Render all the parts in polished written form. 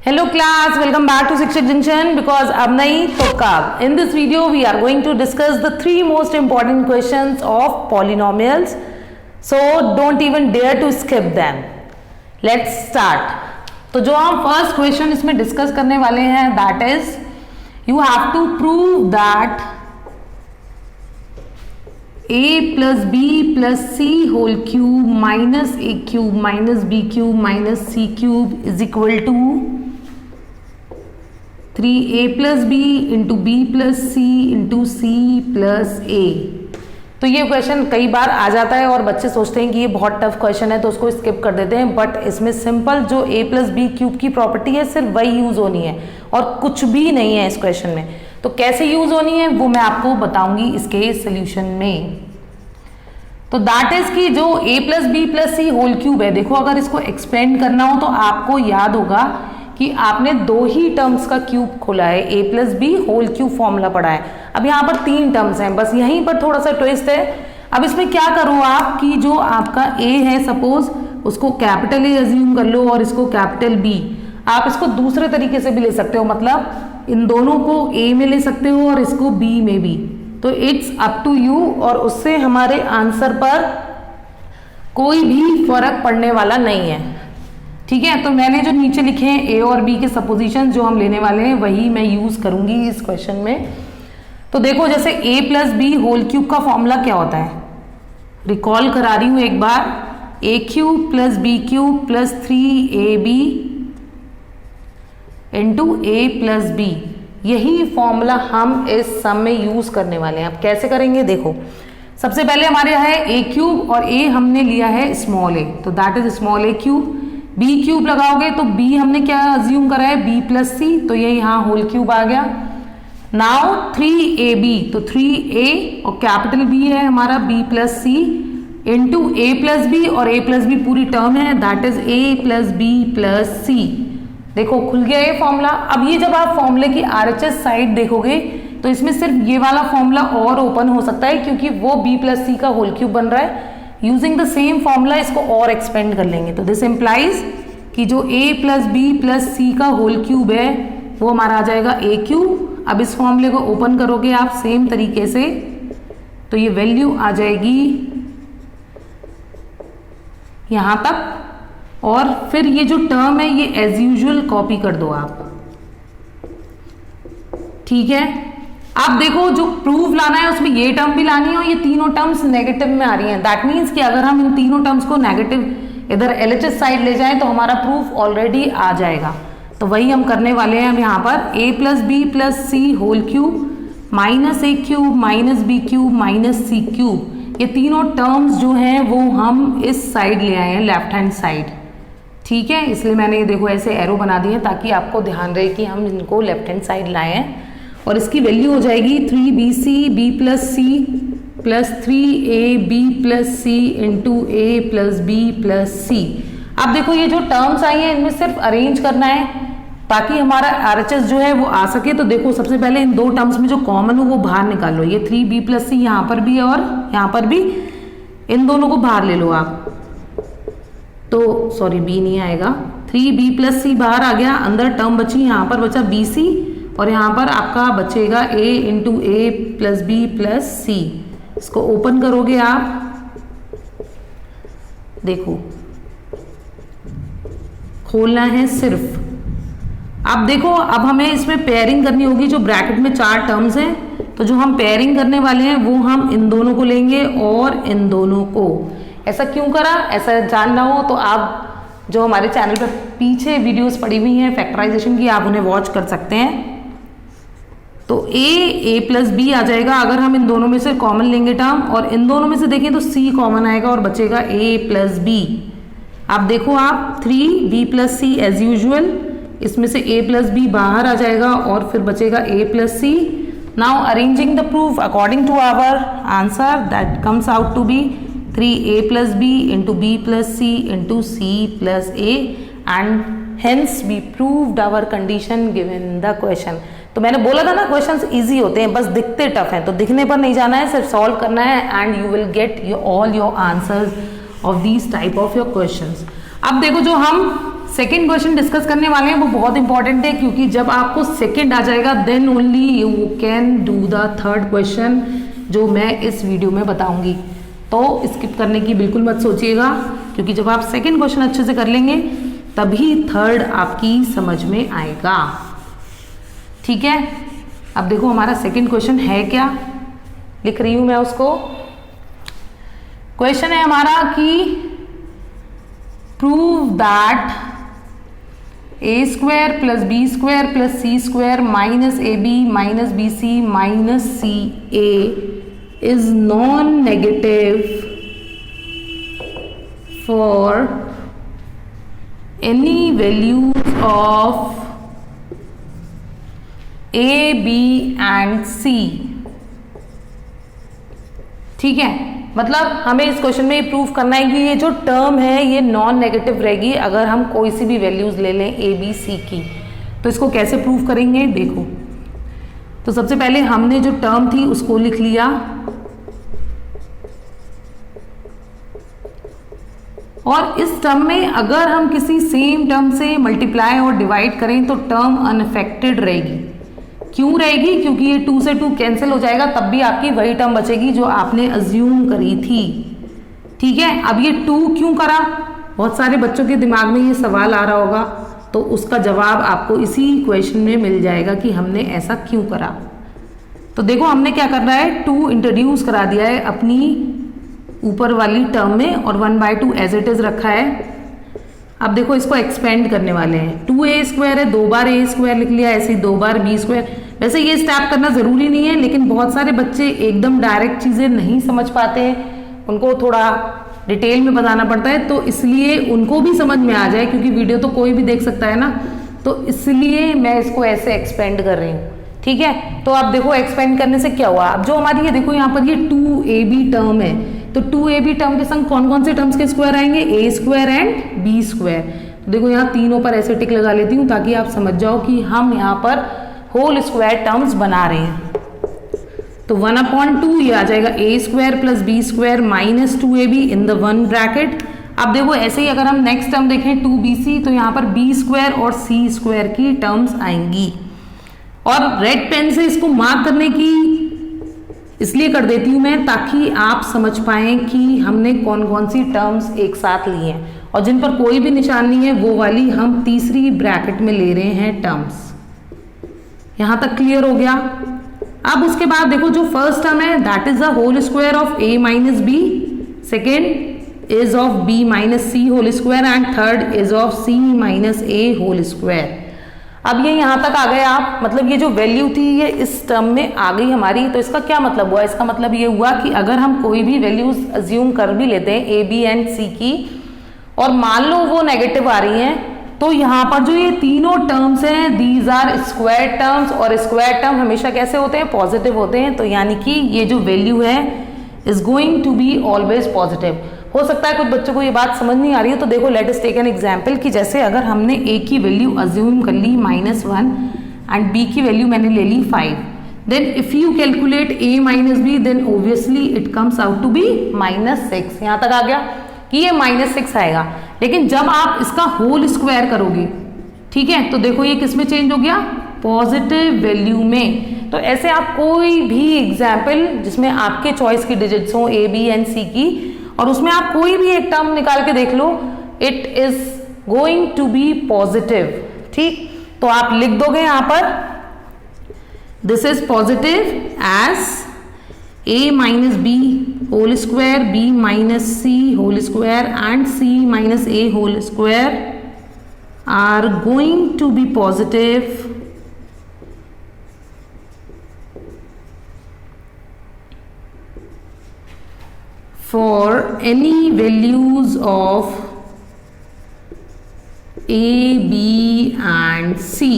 Hello class, welcome back to Shiksha Junction because अब नहीं तो कब. In this video we are going to discuss the three most important questions of polynomials. So don't even dare to skip them. Let's start. तो जो हम first question इसमें discuss करने वाले हैं that is you have to prove that a plus b plus c whole cube minus a cube minus b cube minus c cube is equal to 3a plus b into B plus C into C plus A. तो ये question कई बार आ जाता है और बच्चे सोचते हैं कि ये बहुत टफ क्वेश्चन है तो उसको स्किप कर देते हैं, बट इसमें सिंपल जो a प्लस बी क्यूब की प्रॉपर्टी है सिर्फ वही यूज होनी है और कुछ भी नहीं है इस क्वेश्चन में. तो कैसे यूज होनी है वो मैं आपको बताऊंगी इसके सोल्यूशन में. तो दैट इज कि जो a plus B plus C whole cube है, देखो अगर इसको एक्सपेंड करना हो तो आपको याद होगा कि आपने दो ही टर्म्स का क्यूब खोला है, a plus B whole cube formula पढ़ा है. अब यहाँ पर तीन टर्म्स हैं, बस यहीं पर थोड़ा सा ट्विस्ट है. अब इसमें क्या करो आप कि जो आपका a है सपोज उसको कैपिटल A अज्यूम कर लो और इसको कैपिटल B. आप इसको दूसरे तरीके से भी ले सकते हो, मतलब इन दोनों को a में ले सकते हो और इसको b में भी. तो इट्स अप टू यू और उससे हमारे आंसर पर कोई भी फर्क पड़ने वाला नहीं है. ठीक है, तो मैंने जो नीचे लिखे हैं ए और बी के सपोजिशन जो हम लेने वाले हैं वही मैं यूज करूंगी इस क्वेश्चन में. तो देखो जैसे A plus B whole cube का फॉर्मूला क्या होता है, रिकॉल करा रही हूं एक बार. A cube plus B cube plus 3ab into A plus B. यही फॉर्मूला हम इस सम में यूज करने वाले हैं. अब कैसे करेंगे देखो, सबसे पहले हमारे यहाँ है ए क्यूब और ए हमने लिया है स्मॉल ए, तो that is small a cube. B cube लगाओगे तो बी हमने क्या अज्यूम करा है बी प्लस सी, तो ये यहाँ होल क्यूब आ गया. नाउ 3ab, तो 3a और कैपिटल बी है हमारा B plus C into A plus B, और ए प्लस बी पूरी टर्म है that is A plus B plus C. देखो खुल गया ये फॉर्मूला. अब ये जब आप फॉर्मूले की आरएचएस साइड देखोगे तो इसमें सिर्फ ये वाला फॉर्मूला और ओपन हो सकता है क्योंकि वो बी प्लस सी का होल क्यूब बन रहा है. यूजिंग द सेम फॉर्मूला इसको और एक्सपेंड कर लेंगे. तो दिस इम्प्लाइज कि जो a प्लस बी प्लस सी का होल क्यूब है वो हमारा आ जाएगा a क्यूब. अब इस फॉर्मूले को ओपन करोगे आप सेम तरीके से तो ये वैल्यू आ जाएगी यहां तक, और फिर ये जो टर्म है ये एज यूजुअल कॉपी कर दो आप. ठीक है, आप देखो जो प्रूफ लाना है उसमें ये टर्म भी लानी है और ये तीनों टर्म्स नेगेटिव में आ रही हैं. दैट मीन्स कि अगर हम इन तीनों टर्म्स को नेगेटिव इधर एलएचएस साइड ले जाएं तो हमारा प्रूफ ऑलरेडी आ जाएगा. तो वही हम करने वाले हैं अब यहाँ पर. A plus B plus C whole cube minus A cube minus B cube minus C cube, ये तीनों टर्म्स जो हैं वो हम इस साइड ले आए हैं लेफ्ट हैंड साइड. ठीक है, इसलिए मैंने ये देखो ऐसे एरो बना दिए ताकि आपको ध्यान रहे कि हम इनको लेफ्ट हैंड साइड लाए हैं. और इसकी वैल्यू हो जाएगी 3bc बी प्लस सी प्लस 3ab plus C into A plus B plus C. अब देखो ये जो टर्म्स आई हैं इनमें सिर्फ अरेंज करना है ताकि हमारा आरएचएस जो है वो आ सके. तो देखो सबसे पहले इन दो टर्म्स में जो कॉमन हो वो बाहर निकाल लो. ये 3b प्लस सी यहाँ पर भी और यहाँ पर भी, इन दोनों को बाहर ले लो आप. तो सॉरी b नहीं आएगा, 3b प्लस सी बाहर आ गया, अंदर टर्म बची, यहाँ पर बचा bc और यहाँ पर आपका बचेगा a into A plus B plus C. इसको ओपन करोगे आप, देखो खोलना है सिर्फ. अब देखो अब हमें इसमें पेयरिंग करनी होगी. जो ब्रैकेट में चार टर्म्स हैं तो जो हम पेयरिंग करने वाले हैं वो हम इन दोनों को लेंगे और इन दोनों को. ऐसा क्यों करा, ऐसा जानना हो तो आप जो हमारे चैनल पर पीछे वीडियोस पड़ी हुई हैं फैक्टराइजेशन की, आप उन्हें वॉच कर सकते हैं. तो a प्लस बी आ जाएगा अगर हम इन दोनों में से कॉमन लेंगे टर्म, और इन दोनों में से देखें तो c कॉमन आएगा और बचेगा a प्लस बी. अब देखो आप 3b प्लस सी एज यूजुअल, इसमें से a प्लस बी बाहर आ जाएगा और फिर बचेगा a plus c. Now arranging the proof according to our answer that comes out to be 3a plus b into B plus C into C plus a, and hence we proved our condition given the question. तो मैंने बोला था ना questions easy होते हैं, बस दिखते tough हैं. तो दिखने पर नहीं जाना है, सिर्फ सॉल्व करना है and you will get all your answers of these type of your questions. अब देखो जो हम सेकेंड क्वेश्चन डिस्कस करने वाले हैं, वो बहुत इंपॉर्टेंट है, क्योंकि जब आपको सेकेंड आ जाएगा then only you can do the third question जो मैं इस वीडियो में बताऊंगी। तो स्किप करने की बिल्कुल मत सोचिएगा, क्योंकि जब आप सेकेंड क्वेश्चन अच्छे से कर लेंगे तभी थर्ड आपकी समझ में आएगा। ठीक है, अब देखो हमारा सेकेंड क्वेश्चन है क्या, लिख रही हूं मैं उसको। क्वेश्चन है हमारा कि prove that A square plus B square plus C square minus A B minus B C minus C A is non negative for any values of A B and C. ठीक है, मतलब हमें इस question में ये prove करना है कि ये जो टर्म है ये नॉन नेगेटिव रहेगी अगर हम कोई सी भी वैल्यूज ले लें ए बी सी की। तो इसको कैसे प्रूव करेंगे, देखो। तो सबसे पहले हमने जो टर्म थी उसको लिख लिया, और इस टर्म में अगर हम किसी सेम टर्म से मल्टीप्लाई और डिवाइड करें तो टर्म अनअफेक्टेड रहेगी। क्यों रहेगी, क्योंकि ये 2 से 2 कैंसिल हो जाएगा, तब भी आपकी वही टर्म बचेगी जो आपने अज्यूम करी थी। ठीक है, अब ये 2 क्यों करा, बहुत सारे बच्चों के दिमाग में ये सवाल आ रहा होगा, तो उसका जवाब आपको इसी क्वेश्चन में मिल जाएगा कि हमने ऐसा क्यों करा। तो देखो हमने क्या करना है, 2 इंट्रोड्यूस करा दिया है अपनी ऊपर वाली टर्म में और 1/2 एज इट इज रखा है। अब देखो इसको एक्सपेंड करने वाले हैं, 2a स्क्वायर है, 2 बार a स्क्वायर लिख लिया, ऐसे ही 2 बार b स्क्वायर। वैसे ये स्टेप करना जरूरी नहीं है, लेकिन बहुत सारे बच्चे एकदम डायरेक्ट चीजें नहीं समझ पाते हैं, उनको थोड़ा डिटेल में बताना पड़ता है, तो इसलिए उनको भी समझ में आ जाए, क्योंकि वीडियो तो कोई भी देख सकता है ना, तो इसलिए मैं इसको ऐसे एक्सपेंड कर रही हूँ। ठीक है, तो आप देखो एक्सपेंड करने से क्या हुआ, अब जो हमारी ये देखो यहाँ पर ये 2ab टर्म है, तो 2ab टर्म के संग कौन कौन से टर्म्स के स्क्वायर आएंगे, a square and b square. तो देखो यहाँ तीनों पर ऐसे टिक लगा लेती हूँ ताकि आप समझ जाओ कि हम यहाँ पर होल स्क्वायर टर्म्स बना रहे हैं। तो 1/2 ये आ जाएगा a square plus b square minus 2ab in the 1 bracket. अब देखो ऐसे ही अगर हम नेक्स्ट टर्म देखें 2bc, तो यहाँ पर b स्क्वायर और c स्क्वायर की टर्म्स आएंगी। और रेड पेन से इसको मार्क करने की इसलिए कर देती हूँ मैं, ताकि आप समझ पाएं कि हमने कौन कौन सी टर्म्स एक साथ ली हैं, और जिन पर कोई भी निशान नहीं है वो वाली हम तीसरी ब्रैकेट में ले रहे हैं टर्म्स। यहां तक क्लियर हो गया। अब उसके बाद देखो जो फर्स्ट टर्म है that is the whole square of a minus b, second is of b minus C whole square and third is of c minus a whole square. अब ये यहां तक आ गए आप, मतलब ये जो वैल्यू थी ये इस टर्म में आ गई हमारी। तो इसका क्या मतलब हुआ, इसका मतलब ये हुआ कि अगर हम कोई भी वैल्यूज अज्यूम कर भी लेते हैं a b एंड c की, और मान लो वो नेगेटिव आ रही हैं, तो यहाँ पर जो ये तीनों टर्म्स हैं दीज आर स्क्वायर टर्म्स, और स्क्वायर टर्म हमेशा कैसे होते हैं, पॉजिटिव होते हैं। तो यानी कि ये जो वैल्यू है is going to be always positive. हो सकता है कुछ बच्चों को ये बात समझ नहीं आ रही है, तो देखो let us take an example कि जैसे अगर हमने a की वैल्यू अज्यूम कर ली -1 एंड b की वैल्यू मैंने ले ली 5, then if you calculate a minus b then obviously it comes out to be -6। यहाँ तक आ गया कि ये -6 आएगा। लेकिन जब आप इसका होल स्क्वायर करोगे, ठीक है, तो देखो ये किस में चेंज हो गया, पॉजिटिव वैल्यू में। तो ऐसे आप कोई भी एग्जाम्पल जिसमें आपके चॉइस की डिजिट्स हो a b एंड c की, और उसमें आप कोई भी एक टर्म निकाल के देख लो, it is going to be positive. ठीक, तो आप लिख दोगे यहां पर this is positive as a minus B whole square, b minus C whole square and c minus a whole square are going to be positive for any values of a, b and c।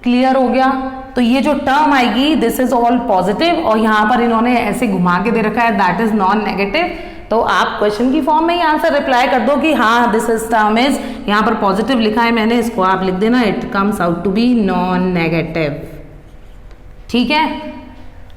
क्लियर हो गया। तो ये जो term आएगी this is all positive, और यहां पर इन्होंने ऐसे घुमा के दे रखा है दैट इज नॉन नेगेटिव। तो आप क्वेश्चन की फॉर्म में ही आंसर रिप्लाई कर दो कि हाँ दिस इज टर्म इज, यहाँ पर पॉजिटिव लिखा है मैंने, इसको आप लिख देना it comes out to be non negative. ठीक है,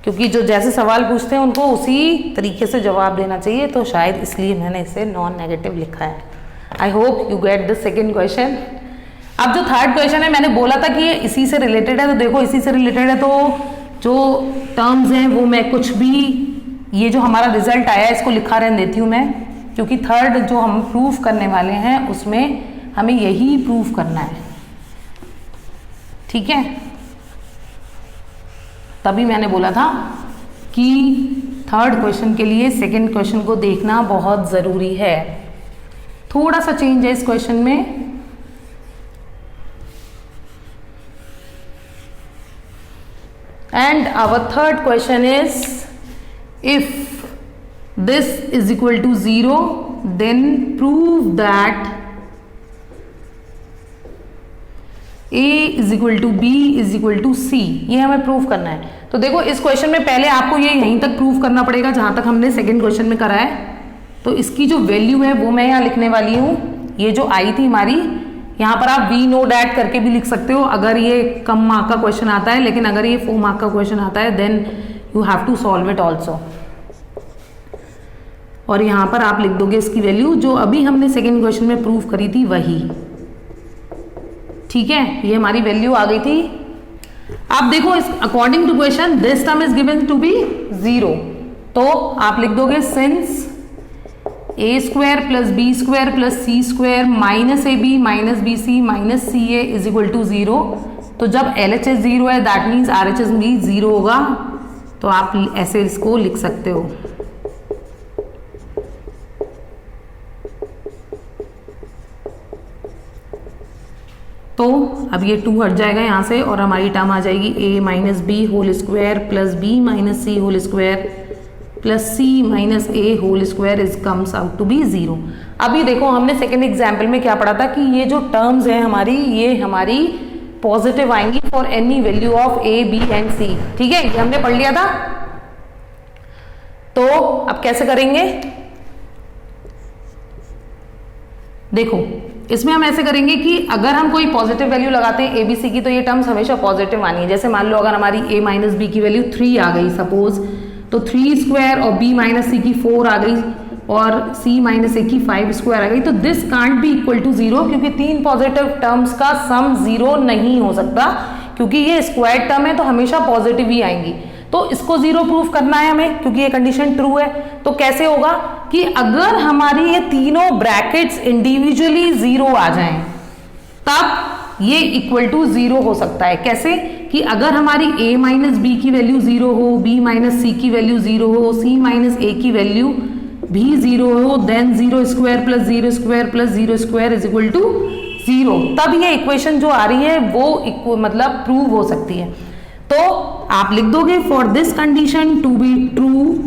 क्योंकि जो जैसे सवाल पूछते हैं उनको उसी तरीके से जवाब देना चाहिए, तो शायद इसलिए मैंने इसे नॉन नेगेटिव लिखा है। I hope you get the second question. अब जो थर्ड क्वेश्चन है, मैंने बोला था कि ये इसी से रिलेटेड है, तो देखो इसी से रिलेटेड है, तो जो टर्म्स हैं वो मैं कुछ भी, ये जो हमारा रिजल्ट आया है इसको लिखा रहने देती हूँ मैं, क्योंकि थर्ड जो हम प्रूफ करने वाले हैं उसमें हमें यही प्रूफ करना है, ठीक है। तभी मैंने बोला था कि थर्ड क्वेश्चन के लिए सेकंड क्वेश्चन को देखना बहुत ज़रूरी है। थोड़ा सा चेंज है इस क्वेश्चन में, and our third question is, if this is equal to 0 then prove that a is equal to b is equal to c। ये हमें प्रूव करना है। तो देखो इस क्वेश्चन में पहले आपको ये यहीं तक प्रूव करना पड़ेगा जहां तक हमने सेकंड क्वेश्चन में करा है। तो इसकी जो वैल्यू है वो मैं यहाँ लिखने वाली हूँ। ये जो आई थी हमारी, यहाँ पर आप वी नो डैट करके भी लिख सकते हो अगर ये कम मार्क का क्वेश्चन आता है, लेकिन अगर ये 4 मार्क का क्वेश्चन आता है then you have to solve it also. और यहाँ पर आप लिख दोगे इसकी वैल्यू जो अभी हमने सेकेंड क्वेश्चन में प्रूव करी थी वही, ठीक है। ये हमारी वैल्यू आ गई थी। आप देखो इस according to question this term is given to be 0, तो आप लिख दोगे since a square plus B square plus C square minus A B minus B C minus C A is equal to 0। तो जब एल एच एस 0 है that means R H S भी 0 होगा। तो आप ऐसे इसको लिख सकते हो। तो अब ये 2 हट जाएगा यहाँ से और हमारी टर्म आ जाएगी a minus B whole square plus b minus C whole square plus c minus a whole square is comes out to be 0। अभी देखो हमने सेकेंड एग्जाम्पल में क्या पढ़ा था कि ये जो टर्म्स है हमारी, ये हमारी पॉजिटिव आएंगी for any value of A B and C, ठीक है। ये हमने पढ़ लिया था। तो अब कैसे करेंगे, देखो इसमें हम ऐसे करेंगे कि अगर हम कोई पॉजिटिव वैल्यू लगाते हैं ए बी सी की तो ये टर्म्स हमेशा पॉजिटिव आनी है। जैसे मान लो अगर हमारी a माइनस बी की वैल्यू 3 आ गई सपोज, तो 3 स्क्वायर और b माइनस सी की 4 आ गई और c माइनस ए की 5 स्क्वायर आ गई, तो this can't be equal to 0 क्योंकि 3 पॉजिटिव टर्म्स का सम 0 नहीं हो सकता, क्योंकि ये स्क्वायर टर्म है तो हमेशा पॉजिटिव ही आएंगी। तो इसको 0 प्रूफ करना है हमें क्योंकि ये कंडीशन ट्रू है। तो कैसे होगा कि अगर हमारी ये तीनों ब्रैकेट्स इंडिविजुअली 0 आ जाएं तब ये इक्वल टू 0 हो सकता है। कैसे कि अगर हमारी a माइनस बी की वैल्यू 0 हो, b माइनस सी की वैल्यू 0 हो, c माइनस ए की वैल्यू भी 0 हो, then 0 square plus 0 square plus 0 square is equal to 0, तब ये इक्वेशन जो आ रही है वो मतलब प्रूव हो सकती है। तो आप लिख दोगे for this condition to be true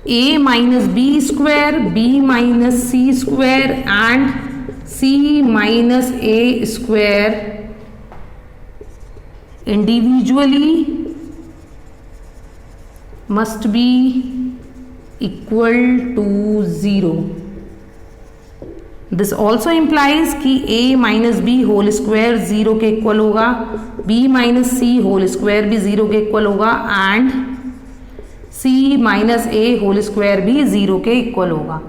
a minus b square b minus c square and c minus a square individually must be equal to 0. This also implies कि a minus B whole square 0 के equal होगा, b minus सी whole square भी 0 के equal होगा and c minus a whole square भी 0 के equal होगा।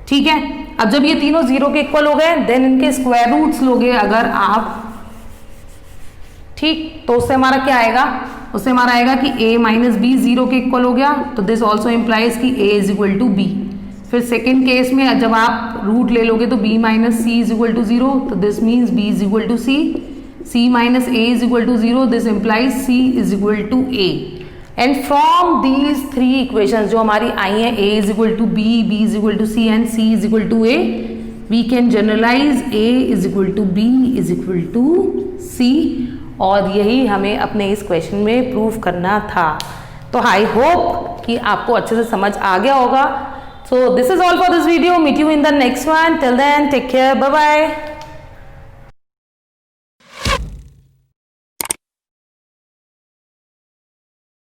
ठीक है, अब जब ये तीनों 0 के इक्वल हो गए देन इनके स्क्वायर रूट्स लोगे अगर आप, ठीक, तो उससे हमारा क्या आएगा, उससे हमारा आएगा कि a माइनस बी 0 के इक्वल हो गया, तो दिस ऑल्सो इम्प्लाइज कि a is equal to b. फिर सेकेंड केस में जब आप रूट ले लोगे तो b minus c is equal to 0, तो this means b is equal to c, c minus a is equal to 0, this implies c is equal to a। And from these 3 equations जो हमारी आई हैं, a is equal to b, b is equal to c and c is equal to a, we can generalize a is equal to b is equal to c, और यही हमें अपने इस question में प्रूव करना था। तो आई होप कि आपको अच्छे से समझ आ गया होगा। So this is all for this video, meet you in the next one, till then take care, bye bye.